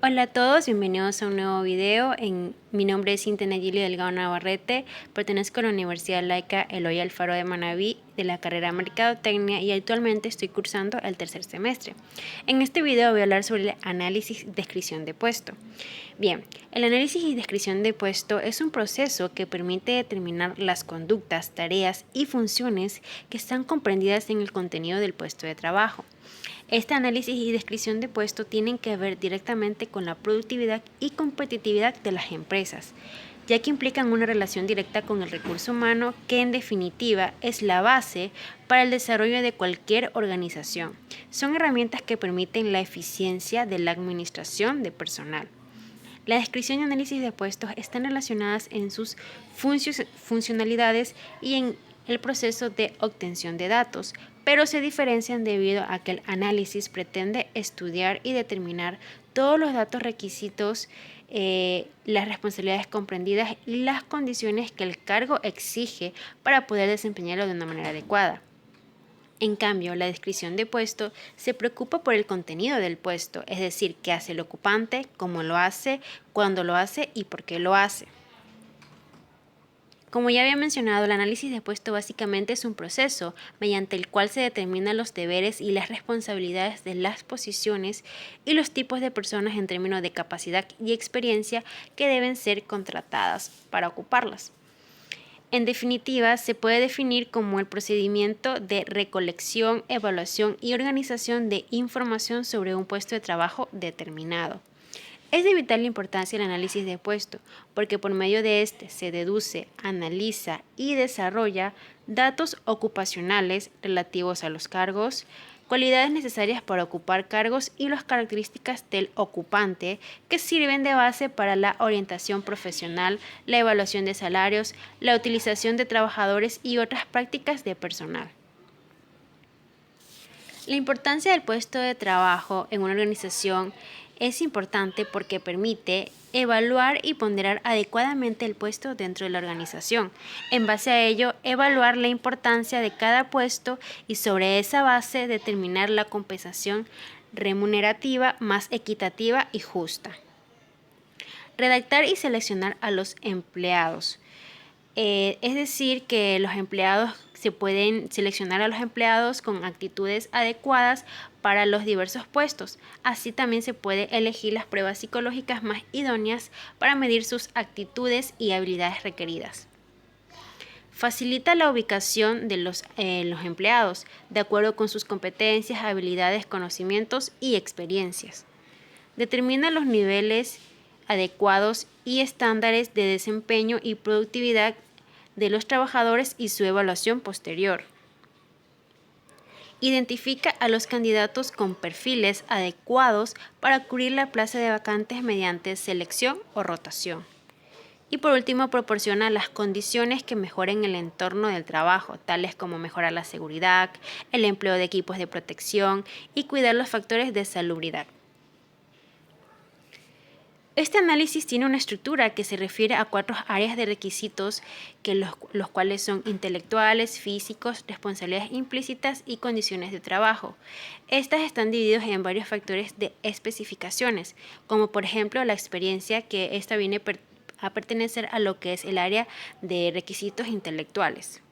Hola a todos, bienvenidos a un nuevo video. Mi nombre es Cintia Nayeli Delgado Navarrete, pertenezco a la Universidad Laica Eloy Alfaro de Manabí de la carrera Mercadotecnia y actualmente estoy cursando el tercer semestre. En este video voy a hablar sobre el análisis y descripción de puesto. Bien, el análisis y descripción de puesto es un proceso que permite determinar las conductas, tareas y funciones que están comprendidas en el contenido del puesto de trabajo. Este análisis y descripción de puesto tienen que ver directamente con la productividad y competitividad de las empresas, ya que implican una relación directa con el recurso humano que en definitiva es la base para el desarrollo de cualquier organización. Son herramientas que permiten la eficiencia de la administración de personal. La descripción y análisis de puestos están relacionadas en sus funcionalidades y en el proceso de obtención de datos, pero se diferencian debido a que el análisis pretende estudiar y determinar todos los datos requisitos, las responsabilidades comprendidas y las condiciones que el cargo exige para poder desempeñarlo de una manera adecuada. En cambio, la descripción de puesto se preocupa por el contenido del puesto, es decir, qué hace el ocupante, cómo lo hace, cuándo lo hace y por qué lo hace. Como ya había mencionado, el análisis de puesto básicamente es un proceso mediante el cual se determinan los deberes y las responsabilidades de las posiciones y los tipos de personas en términos de capacidad y experiencia que deben ser contratadas para ocuparlas. En definitiva, se puede definir como el procedimiento de recolección, evaluación y organización de información sobre un puesto de trabajo determinado. Es de vital importancia el análisis de puesto, porque por medio de este se deduce, analiza y desarrolla datos ocupacionales relativos a los cargos, cualidades necesarias para ocupar cargos y las características del ocupante que sirven de base para la orientación profesional, la evaluación de salarios, la utilización de trabajadores y otras prácticas de personal. La importancia del puesto de trabajo en una organización es importante porque permite evaluar y ponderar adecuadamente el puesto dentro de la organización. En base a ello, evaluar la importancia de cada puesto y sobre esa base determinar la compensación remunerativa más equitativa y justa. Redactar y seleccionar a los empleados. Es decir, que los empleados se pueden seleccionar a los empleados con actitudes adecuadas para los diversos puestos. Así también se puede elegir las pruebas psicológicas más idóneas para medir sus actitudes y habilidades requeridas. Facilita la ubicación de los empleados de acuerdo con sus competencias, habilidades, conocimientos y experiencias. Determina los niveles adecuados y estándares de desempeño y productividad de los trabajadores y su evaluación posterior. Identifica a los candidatos con perfiles adecuados para cubrir la plaza de vacantes mediante selección o rotación. Y por último, proporciona las condiciones que mejoren el entorno del trabajo, tales como mejorar la seguridad, el empleo de equipos de protección y cuidar los factores de salubridad. Este análisis tiene una estructura que se refiere a 4 áreas de requisitos, que los cuales son intelectuales, físicos, responsabilidades implícitas y condiciones de trabajo. Estas están divididas en varios factores de especificaciones, como por ejemplo la experiencia, que esta viene a pertenecer a lo que es el área de requisitos intelectuales.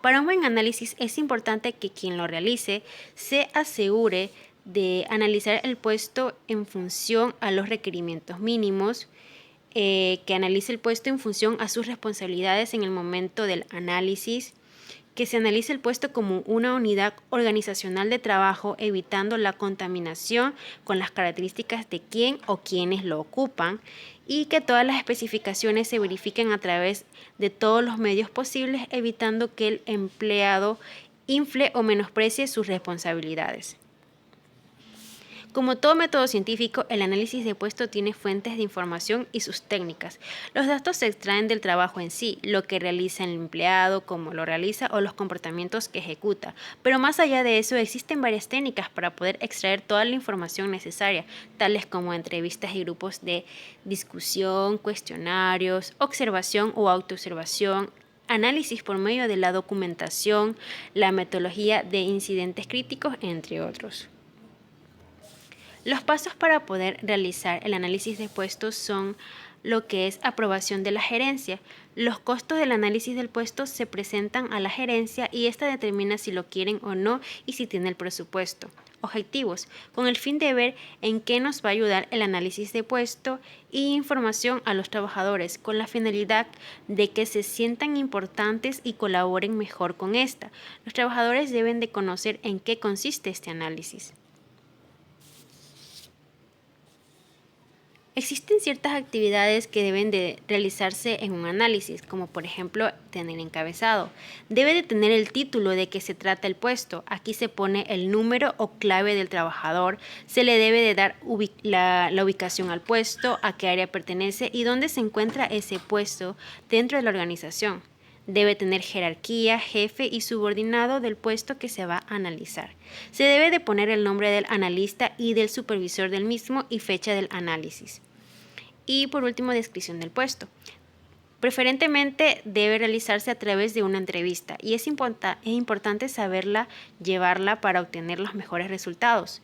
Para un buen análisis es importante que quien lo realice se asegure de analizar el puesto en función a los requerimientos mínimos, que analice el puesto en función a sus responsabilidades en el momento del análisis, que se analice el puesto como una unidad organizacional de trabajo, evitando la contaminación con las características de quién o quienes lo ocupan, y que todas las especificaciones se verifiquen a través de todos los medios posibles, evitando que el empleado infle o menosprecie sus responsabilidades. Como todo método científico, el análisis de puesto tiene fuentes de información y sus técnicas. Los datos se extraen del trabajo en sí, lo que realiza el empleado, cómo lo realiza o los comportamientos que ejecuta. Pero más allá de eso, existen varias técnicas para poder extraer toda la información necesaria, tales como entrevistas y grupos de discusión, cuestionarios, observación o autoobservación, análisis por medio de la documentación, la metodología de incidentes críticos, entre otros. Los pasos para poder realizar el análisis de puestos son lo que es aprobación de la gerencia. Los costos del análisis del puesto se presentan a la gerencia y ésta determina si lo quieren o no y si tiene el presupuesto. Objetivos, con el fin de ver en qué nos va a ayudar el análisis de puesto, y información a los trabajadores con la finalidad de que se sientan importantes y colaboren mejor con esta. Los trabajadores deben de conocer en qué consiste este análisis. Existen ciertas actividades que deben de realizarse en un análisis, como por ejemplo tener encabezado. Debe de tener el título de qué se trata el puesto. Aquí se pone el número o clave del trabajador. Se le debe de dar la ubicación al puesto, a qué área pertenece y dónde se encuentra ese puesto dentro de la organización. Debe tener jerarquía, jefe y subordinado del puesto que se va a analizar. Se debe de poner el nombre del analista y del supervisor del mismo y fecha del análisis. Y por último, descripción del puesto. Preferentemente debe realizarse a través de una entrevista y es importante saberla llevarla para obtener los mejores resultados.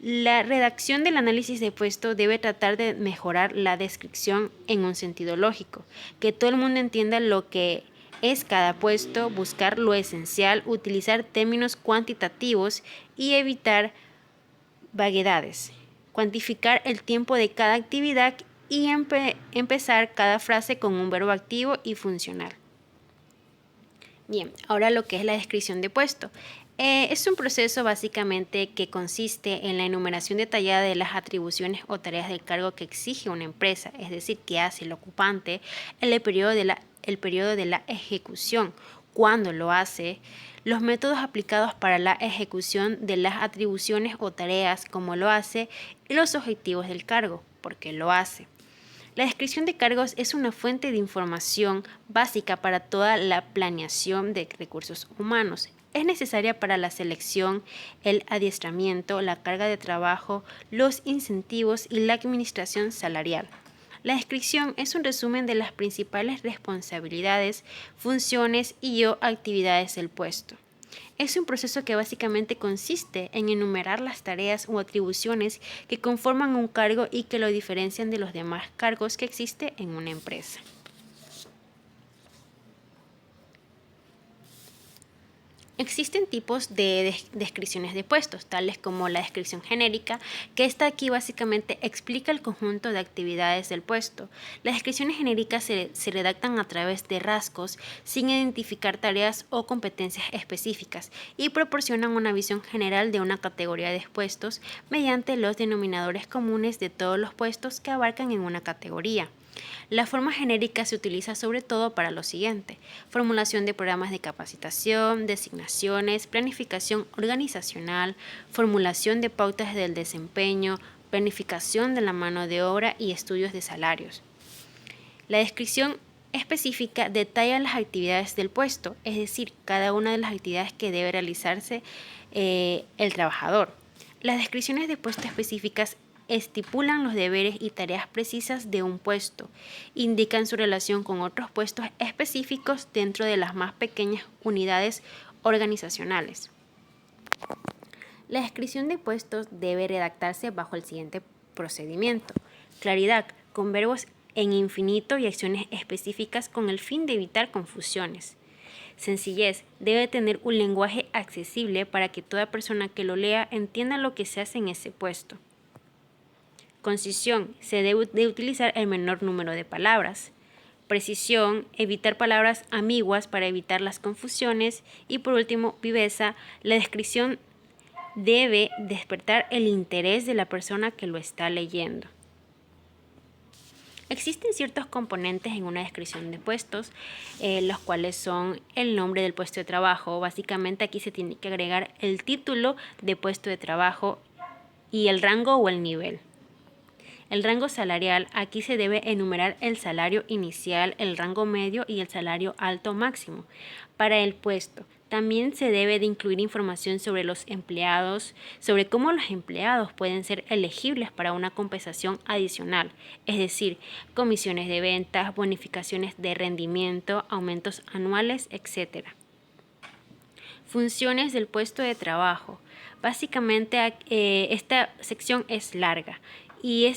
La redacción del análisis de puesto debe tratar de mejorar la descripción en un sentido lógico, que todo el mundo entienda lo que es cada puesto, buscar lo esencial, utilizar términos cuantitativos y evitar vaguedades, cuantificar el tiempo de cada actividad y empezar cada frase con un verbo activo y funcional. Bien, ahora lo que es la descripción de puesto. Es un proceso básicamente que consiste en la enumeración detallada de las atribuciones o tareas del cargo que exige una empresa, es decir, que hace el ocupante, el periodo de la ejecución, cuándo lo hace, los métodos aplicados para la ejecución de las atribuciones o tareas, cómo lo hace, y los objetivos del cargo, por qué lo hace. La descripción de cargos es una fuente de información básica para toda la planeación de recursos humanos. Es necesaria para la selección, el adiestramiento, la carga de trabajo, los incentivos y la administración salarial. La descripción es un resumen de las principales responsabilidades, funciones y o actividades del puesto. Es un proceso que básicamente consiste en enumerar las tareas o atribuciones que conforman un cargo y que lo diferencian de los demás cargos que existen en una empresa. Existen tipos de descripciones de puestos, tales como la descripción genérica, que esta aquí básicamente explica el conjunto de actividades del puesto. Las descripciones genéricas se redactan a través de rasgos sin identificar tareas o competencias específicas y proporcionan una visión general de una categoría de puestos mediante los denominadores comunes de todos los puestos que abarcan en una categoría. La forma genérica se utiliza sobre todo para lo siguiente: formulación de programas de capacitación, designaciones, planificación organizacional, formulación de pautas del desempeño, planificación de la mano de obra y estudios de salarios. La descripción específica detalla las actividades del puesto, es decir, cada una de las actividades que debe realizarse el trabajador. Las descripciones de puesto específicas estipulan los deberes y tareas precisas de un puesto, indican su relación con otros puestos específicos dentro de las más pequeñas unidades organizacionales. La descripción de puestos debe redactarse bajo el siguiente procedimiento: claridad, con verbos en infinito y acciones específicas con el fin de evitar confusiones. Sencillez, debe tener un lenguaje accesible para que toda persona que lo lea entienda lo que se hace en ese puesto. Concisión, se debe de utilizar el menor número de palabras. Precisión, evitar palabras ambiguas para evitar las confusiones. Y por último, viveza, la descripción debe despertar el interés de la persona que lo está leyendo. Existen ciertos componentes en una descripción de puestos, los cuales son el nombre del puesto de trabajo. Básicamente aquí se tiene que agregar el título de puesto de trabajo y el rango o el nivel. El rango salarial, aquí se debe enumerar el salario inicial, el rango medio y el salario alto máximo para el puesto. También se debe de incluir información sobre los empleados, sobre cómo los empleados pueden ser elegibles para una compensación adicional, es decir, comisiones de ventas, bonificaciones de rendimiento, aumentos anuales, etc. Funciones del puesto de trabajo. Básicamente esta sección es larga y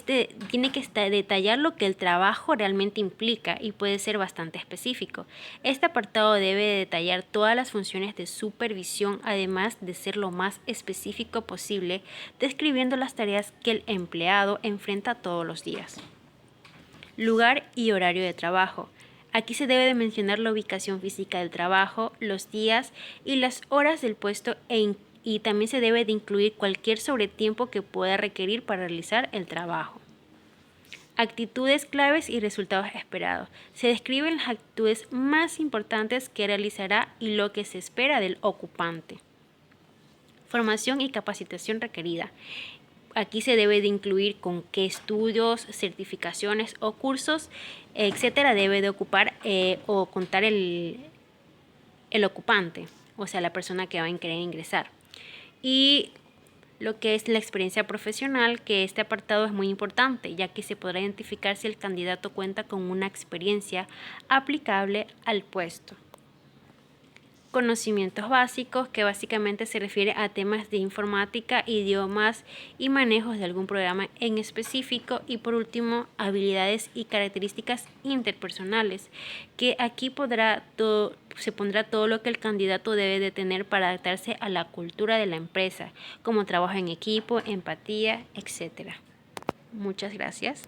tiene que detallar lo que el trabajo realmente implica y puede ser bastante específico. Este apartado debe detallar todas las funciones de supervisión, además de ser lo más específico posible, describiendo las tareas que el empleado enfrenta todos los días. Lugar y horario de trabajo. Aquí se debe de mencionar la ubicación física del trabajo, los días y las horas del puesto y también se debe de incluir cualquier sobretiempo que pueda requerir para realizar el trabajo. Actitudes claves y resultados esperados. Se describen las actitudes más importantes que realizará y lo que se espera del ocupante. Formación y capacitación requerida. Aquí se debe de incluir con qué estudios, certificaciones o cursos, etcétera, debe de ocupar o contar el ocupante, o sea, la persona que va a querer ingresar. Y lo que es la experiencia profesional, que este apartado es muy importante, ya que se podrá identificar si el candidato cuenta con una experiencia aplicable al puesto. Conocimientos básicos, que básicamente se refiere a temas de informática, idiomas y manejos de algún programa en específico. Y por último, habilidades y características interpersonales, que aquí se pondrá todo lo que el candidato debe de tener para adaptarse a la cultura de la empresa, como trabajo en equipo, empatía, etc. Muchas gracias.